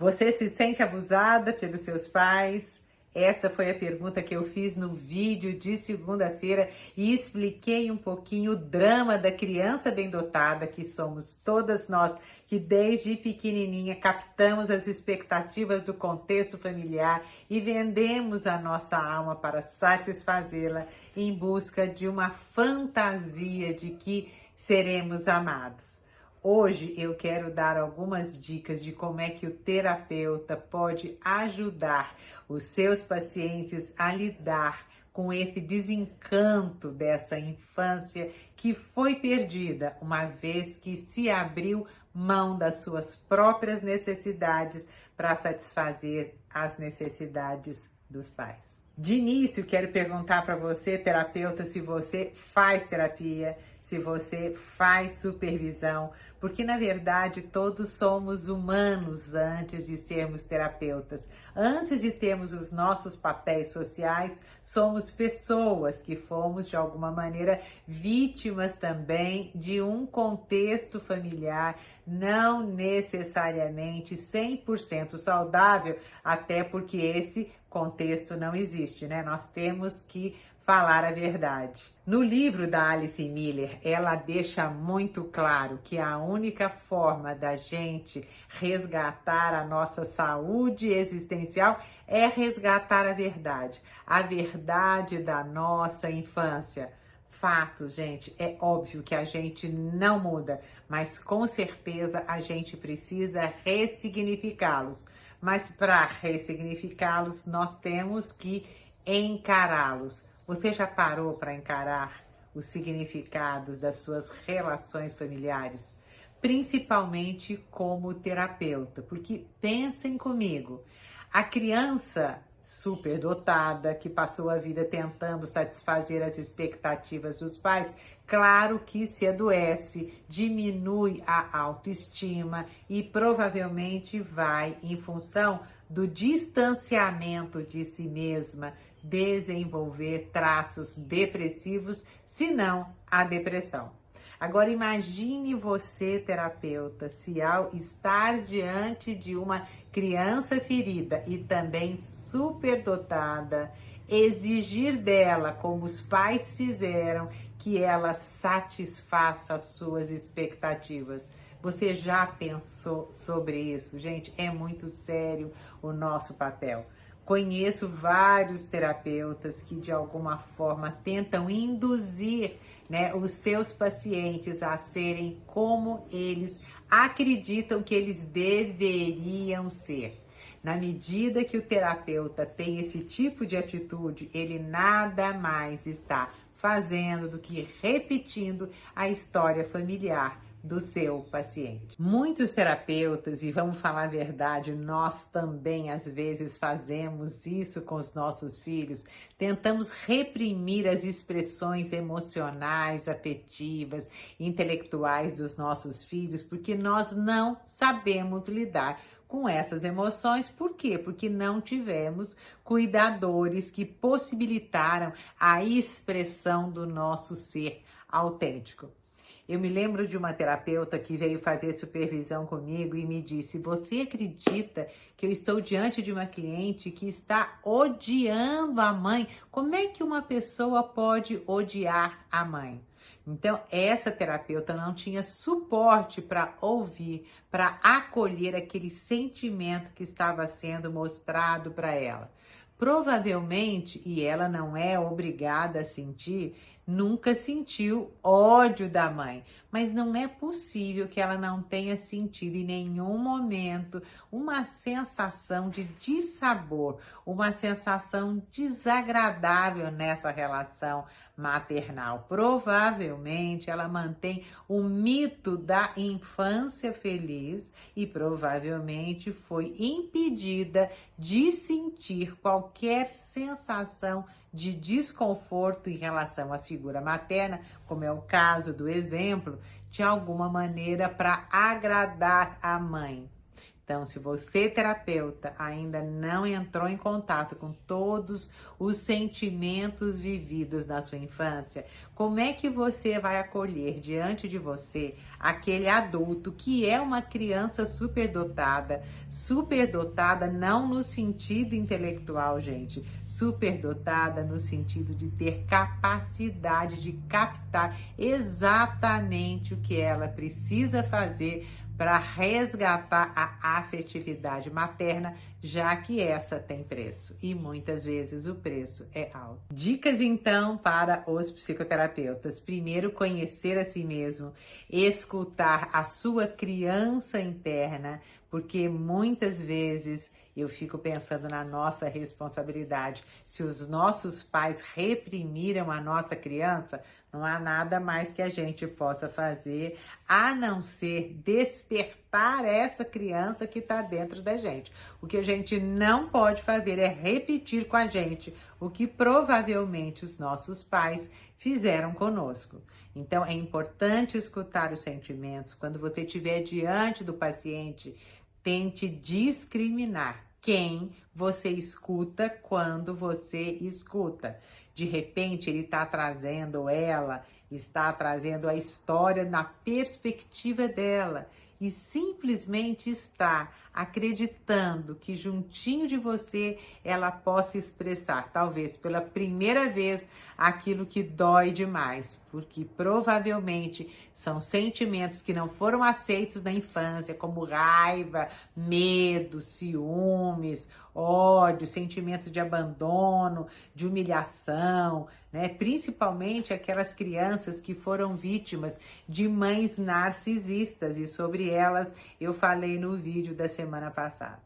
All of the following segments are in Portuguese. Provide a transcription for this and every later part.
Você se sente abusada pelos seus pais? Essa foi a pergunta que eu fiz no vídeo de segunda-feira e expliquei um pouquinho o drama da criança bem dotada, que somos todas nós, que desde pequenininha captamos as expectativas do contexto familiar e vendemos a nossa alma para satisfazê-la em busca de uma fantasia de que seremos amados. Hoje eu quero dar algumas dicas de como é que o terapeuta pode ajudar os seus pacientes a lidar com esse desencanto dessa infância que foi perdida, uma vez que se abriu mão das suas próprias necessidades para satisfazer as necessidades dos pais. De início, quero perguntar para você, terapeuta, se você faz terapia, se você faz supervisão, porque na verdade todos somos humanos antes de sermos terapeutas. Antes de termos os nossos papéis sociais, somos pessoas que fomos de alguma maneira vítimas também de um contexto familiar não necessariamente 100% saudável, até porque esse contexto não existe, né? Nós temos que falar a verdade. No livro da Alice Miller, ela deixa muito claro que a única forma da gente resgatar a nossa saúde existencial é resgatar a verdade da nossa infância. Fatos, gente, é óbvio que a gente não muda, mas com certeza a gente precisa ressignificá-los. Mas para ressignificá-los, nós temos que encará-los. Você já parou para encarar os significados das suas relações familiares? Principalmente como terapeuta, porque pensem comigo, a criança superdotada que passou a vida tentando satisfazer as expectativas dos pais, claro que se adoece, diminui a autoestima e provavelmente vai, em função do distanciamento de si mesma, desenvolver traços depressivos, se não a depressão. Agora imagine você, terapeuta, se ao estar diante de uma criança ferida e também superdotada, exigir dela, como os pais fizeram, que ela satisfaça as suas expectativas. Você já pensou sobre isso? Gente, é muito sério o nosso papel. Conheço vários terapeutas que de alguma forma tentam induzir, né, os seus pacientes a serem como eles acreditam que eles deveriam ser. Na medida que o terapeuta tem esse tipo de atitude, ele nada mais está fazendo do que repetindo a história familiar do seu paciente. Muitos terapeutas, e vamos falar a verdade, nós também às vezes fazemos isso com os nossos filhos, tentamos reprimir as expressões emocionais, afetivas, intelectuais dos nossos filhos, porque nós não sabemos lidar com essas emoções. Por quê? Porque não tivemos cuidadores que possibilitaram a expressão do nosso ser autêntico. Eu me lembro de uma terapeuta que veio fazer supervisão comigo e me disse: você acredita que eu estou diante de uma cliente que está odiando a mãe? Como é que uma pessoa pode odiar a mãe? Então, essa terapeuta não tinha suporte para ouvir, para acolher aquele sentimento que estava sendo mostrado para ela. Provavelmente, e ela não é obrigada a sentir, nunca sentiu ódio da mãe, mas não é possível que ela não tenha sentido em nenhum momento uma sensação de dissabor, uma sensação desagradável nessa relação maternal. Provavelmente ela mantém o mito da infância feliz e provavelmente foi impedida de sentir qualquer sensação de desconforto em relação à figura materna, como é o caso do exemplo, de alguma maneira para agradar a mãe. Então, se você, terapeuta, ainda não entrou em contato com todos os sentimentos vividos na sua infância, como é que você vai acolher diante de você aquele adulto que é uma criança superdotada? Superdotada não no sentido intelectual, gente, superdotada no sentido de ter capacidade de captar exatamente o que ela precisa fazer para resgatar a afetividade materna, já que essa tem preço e muitas vezes o preço é alto. Dicas então para os psicoterapeutas: primeiro, conhecer a si mesmo, escutar a sua criança interna, porque muitas vezes eu fico pensando na nossa responsabilidade. Se os nossos pais reprimiram a nossa criança, não há nada mais que a gente possa fazer a não ser despertar essa criança que está dentro da gente. O que a gente não pode fazer é repetir com a gente o que provavelmente os nossos pais fizeram conosco. Então, é importante escutar os sentimentos. Quando você estiver diante do paciente, tente discriminar quem você escuta quando você escuta. De repente, ele está trazendo, ou ela está trazendo a história na perspectiva dela e simplesmente está acreditando que juntinho de você ela possa expressar, talvez pela primeira vez, aquilo que dói demais, porque provavelmente são sentimentos que não foram aceitos na infância, como raiva, medo, ciúmes, ódio, sentimentos de abandono, de humilhação, né? Principalmente aquelas crianças que foram vítimas de mães narcisistas, e sobre elas eu falei no vídeo da semana passada.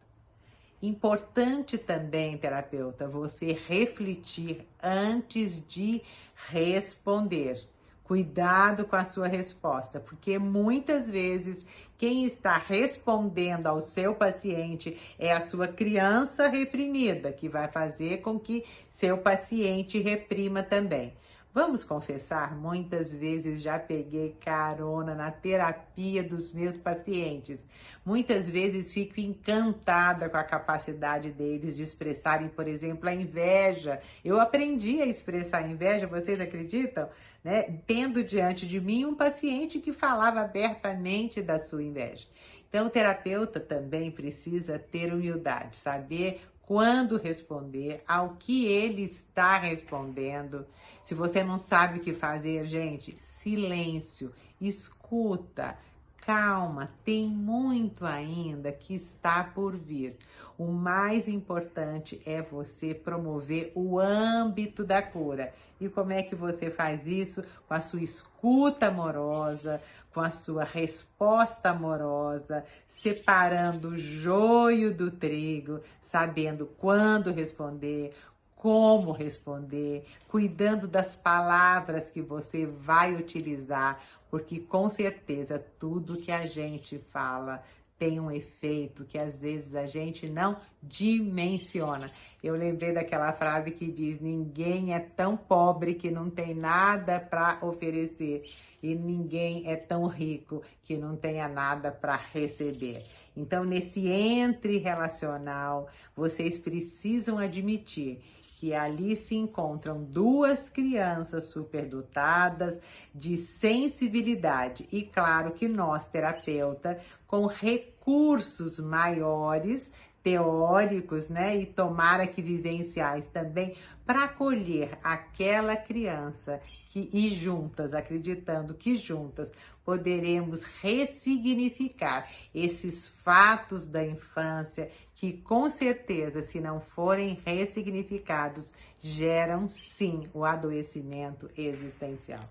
Importante também, terapeuta, você refletir antes de responder. Cuidado com a sua resposta, porque muitas vezes quem está respondendo ao seu paciente é a sua criança reprimida, que vai fazer com que seu paciente reprima também. Vamos confessar, muitas vezes já peguei carona na terapia dos meus pacientes. Muitas vezes fico encantada com a capacidade deles de expressarem, por exemplo, a inveja. Eu aprendi a expressar a inveja, vocês acreditam? Né? Tendo diante de mim um paciente que falava abertamente da sua inveja. Então, o terapeuta também precisa ter humildade, saber quando responder, ao que ele está respondendo. Se você não sabe o que fazer, gente, silêncio, escuta, calma, tem muito ainda que está por vir. O mais importante é você promover o âmbito da cura. E como é que você faz isso? Com a sua escuta amorosa, com a sua resposta amorosa, separando o joio do trigo, sabendo quando responder, como responder, cuidando das palavras que você vai utilizar, porque com certeza tudo que a gente fala tem um efeito que às vezes a gente não dimensiona. Eu lembrei daquela frase que diz: ninguém é tão pobre que não tem nada para oferecer, e ninguém é tão rico que não tenha nada para receber. Então, nesse entre-relacional, vocês precisam admitir que ali se encontram duas crianças superdotadas de sensibilidade. E claro que nós, terapeuta, com recursos maiores, teóricos, né, e tomara que vivenciais também, para acolher aquela criança e juntas, acreditando que juntas poderemos ressignificar esses fatos da infância que com certeza, se não forem ressignificados, geram sim o adoecimento existencial.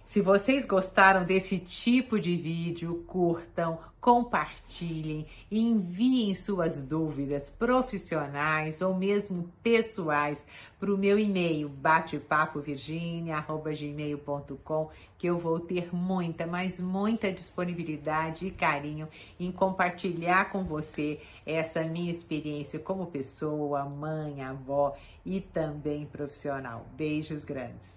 Se vocês gostaram desse tipo de vídeo, curtam, compartilhem, enviem suas dúvidas profissionais ou mesmo pessoais para o meu e-mail batepapovirginia@gmail.com, que eu vou ter muita, mas muita disponibilidade e carinho em compartilhar com você essa minha experiência como pessoa, mãe, avó e também profissional. Beijos grandes!